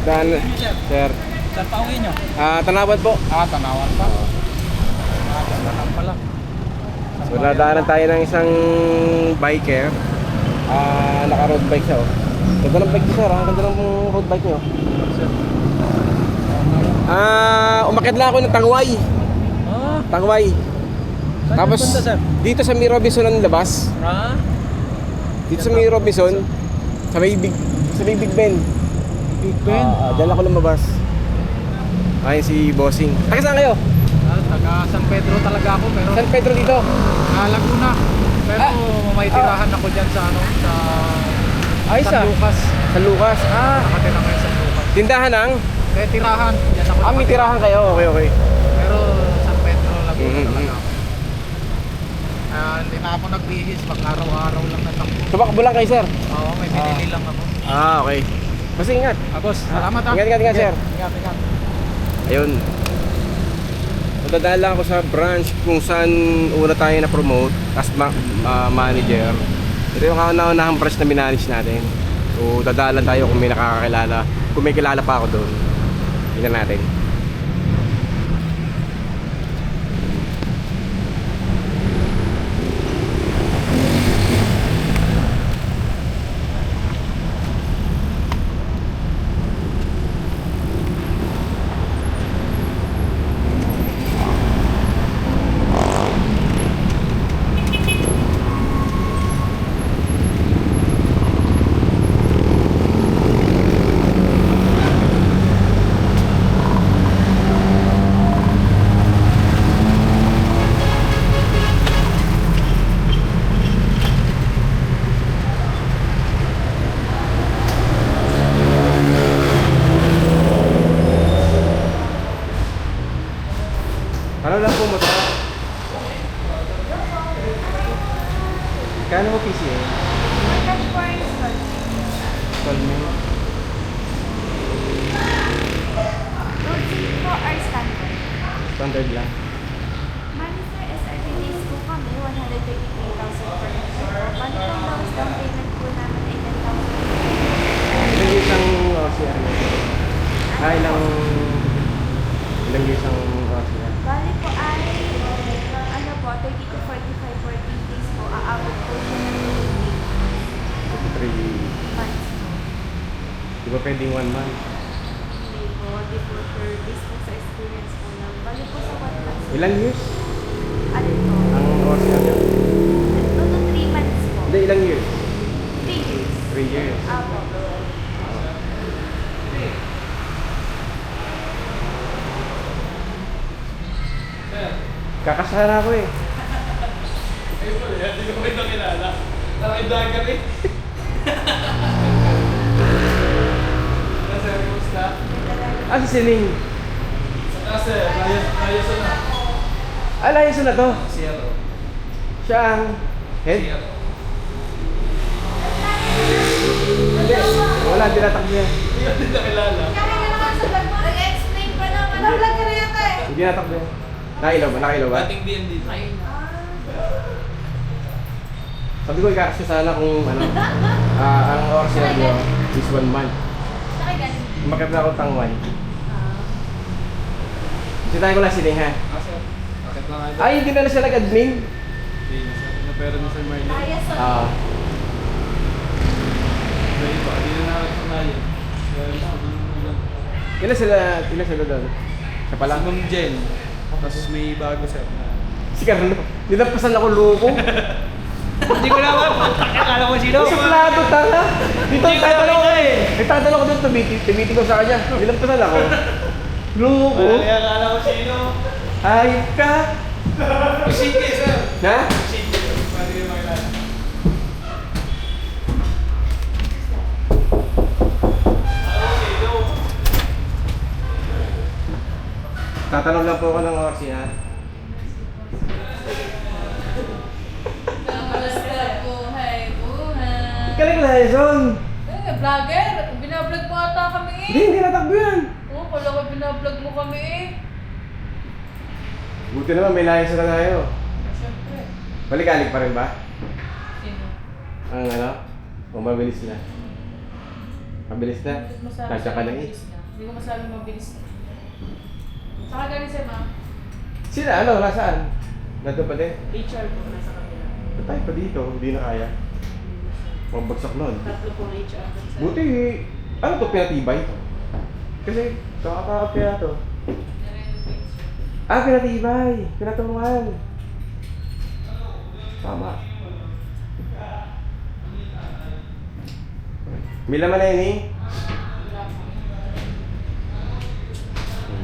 Dan, sir. Saan pa uwi nyo? Tanawan po. Tanawan pa. Ganda lang pala. So, nadaanan tayo ng isang biker. Naka-road bike siya, oh. Ganda ng bike niya, sir, ha? Ganda ng road bike niyo. Umakyat lang ako ng Tangway. Tangway. Saan Tapos, punta, sir? dito sa May Robinson ang labas. Dito sa May Robinson, sa may Big Ben. Big Ben? Diyan ako lumabas. Ayun si Bossing. Taga saan kayo? Taga San Pedro talaga ako, pero San Pedro dito. Laguna. Pero may tirahan ako dyan sa San Lucas. San Lucas. Nakatira kayo sa San Lucas. Tindahan ng? Tirahan. Dyan ako May tirahan kayo. Okay. Pero San Pedro, Laguna Mhm. talaga ako. Hindi na ako nagbihis pag araw-araw lang natakbo. Tumakbo lang kayo, sir. Oo, may binili lang ako. Okay. Basta ingat. Boss, salamat ha. Ingat, sir. Ingat. Ayun. Dadaan lang ako sa branch kung saan una tayo na-promote as manager. Ito yung kauna-unahang branch na minanage natin. So dadaan tayo kung may nakakakilala. Kung may kilala pa ako doon, tingnan natin. Ano lang po mo ito? Kano mo PCA? Cash for installment. Installment. Road safety po are standard. Standard lang. Money sir, SRP days po kami, 133,000 per year po. Money po lowest down payment po namin ay 10,000. Ilang years ang OCR mo? Ilang years ang OCR? Bali po ay, 30 to 45 working days po, aabot po siya ng 3 months po. Di ba pwedeng 1 month? Hindi po, di po sir, based po sa experience po lang. Bali po sa 1 month. Ilang years? Alin po? Ang OCR niya? 2 to 3 months po. Hindi, ilang years? 3 years. 3 years. Apo. Kakasara ko eh. Ayun pala, hindi ko kayo nakilala. Nakaidagan eh. Sir, kumusta? Si Sining. Sir, layasan na. Layas na to. Zero. Siya ang head. Zero. Hindi. Wala, tinatakbo yan. Hindi ko din nakilala. Kaya nga naman sa vlog mo, nag-explain pa naman. Nag-vlog ka na yata eh. Hindi natakbo yan. Nakailaw ba? Nakailaw ba? Dating DND. Sabi ko ikakasya sana kung ano. Ang OCR niyo is 1 month. Saka galing. Umakit na ako Tangway. Sitahin ko lang Sining ha. Sir. Bakit lang nga Ay, hindi na siya nag-admin. Hindi na sir. Napera ni Sir Marley. Kaya sa Hindi pa. Hindi na nakakasanayan. Ilan sila doon? Siya pa lang? Si Ma'am Jen. Tapos may bago sir. Si Carlo. Nilampasan ako loko. Hindi ko naman. Akala ko sino. Sa plato, tanga. Dito, Hindi ko nakita eh. nagtatanong ko doon, tumiti ko sa kanya. Nilampasan ako. Loko. Akala ko sino. Ayop ka. Sige sir. Ha? Sige. Pwede yung makilala. Tatanong lang po ako ng OCR. Galing na Jason. Vlogger, binablog mo ata kami eh. Hindi natakbo yan. Oo, pala ko binablog mo kami eh. Buti naman may layas na tayo. Siyempre. Balik-alik pa rin ba? Sino? Ang ano? O mabilis na. Mabilis na. Hindi ko masabi Kasya ka sa'yo lang eh. mabilis na. Hindi ko masabi mabilis na. Saka galing sa'yo, ma. Sila ano, nasaan? Nandun pa din. HR po, nasa kabila. Ba't tayo pa dito? Hindi na kaya. Magbagsak nun. Tatlo pong HR. Buti, ano to pinatibay? Kasi, kakatakot kaya to. Ah, pinatibay! Pinatungan! Tama. May laman na yun eh.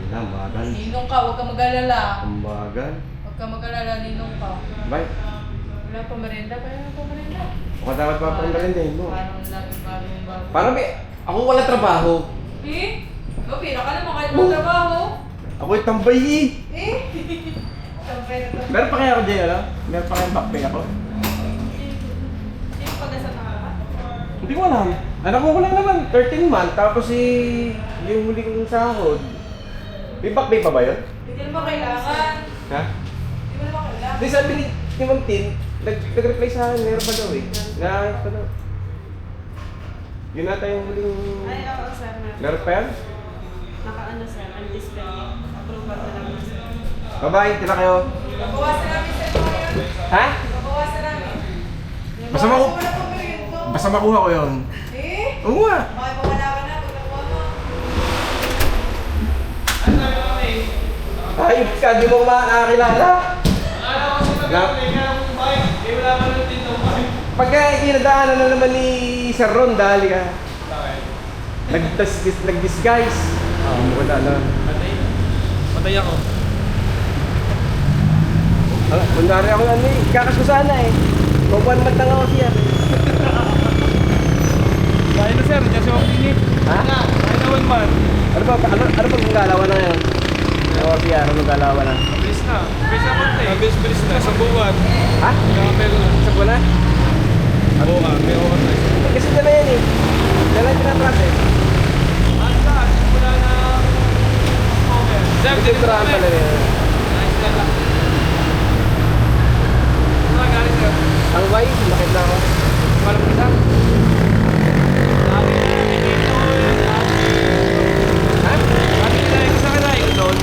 Ang bagal. Ninong ka, huwag ka mag-alala. Ang bagal. Huwag ka mag-alala, ninong ka. Bye. Wala pa merenda, kaya na pa merenda. Baka dapat pa pang galindahin mo. Parang laging bago. Parang ako wala trabaho. Eh? Pira ka naman kahit mga trabaho. Ako yung tambay eh. Eh? Sampay na to. Meron pa kaya ako dyan, ano? Meron pa kayang backpay ako? Sino pag-asa na ka? Hindi ko alam. Anak ko lang naman, 13 month, tapos yung huli kong sahod. May backpay pa ba yun? Hindi naman kailangan. Ha? Hindi mo naman kailangan. Hindi sabi ni Ma'am Tin, nag-reply sa akin, meron pa daw eh. Naayos pa daw. Yun nata yung huling... Ay, oo, sir. Meron pa yan? Naka-ano, sir. Undisplay. Approval na lang na, sir. Bye-bye, tira kayo. Babawasan namin sa ito ngayon. Ha? Babawasan namin. Basta maku- Wala pang merienda. Basta makuha ko yun. Eh? Oo nga. Makipawala ka na pag nakuha mo. Ayos ka, di mo makakilala. Pagka kinadaanan na naman ni Sir Ron, dali ka. Nag-disguise. Wala na. Patay ako. Kunwari ako ano eh, kakas ko sana eh. Kung 1 month lang ako siya. Kaya na sir, kasi ako pinit. Ha? Kaya na 1 month. Ano ba ang galawan na ngayon? Ako siya, ano galawan na? Mabilis na. Mabilis na konti. Mabilis na. Sa buwan. Ha? Sa ko na? Oo nga, may overtime. Kasi dala yan eh. Dala yung tinatras eh. Asa, simula na... Sir, Ito yung traan pala rin. Nice na lang. Ano galing sir? Ang way, bakit na ako? Walang isa? Sabi na, nakikita ko yun. Ha? Sabi nila, yung isa ka na, yung doon.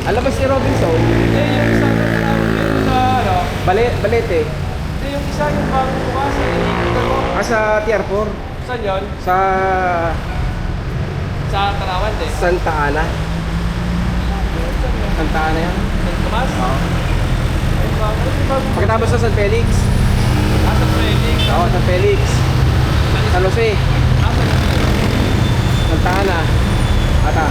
Alam mo si Robinson? Hindi, yung isa na nakawag yun sa, ano? Balete. Hindi, yung isa yung bago bukas, nakikita ko. Sa Tier 4. Saan yun? Sa Sa Tarawan, eh. Santa Ana. Santa Ana yan. San Tomas? Oo. Ay, bago. Pagkatapos sa San Felix. Sa training. Oo, San Felix. San Jose. Sa Santa Ana. Ata.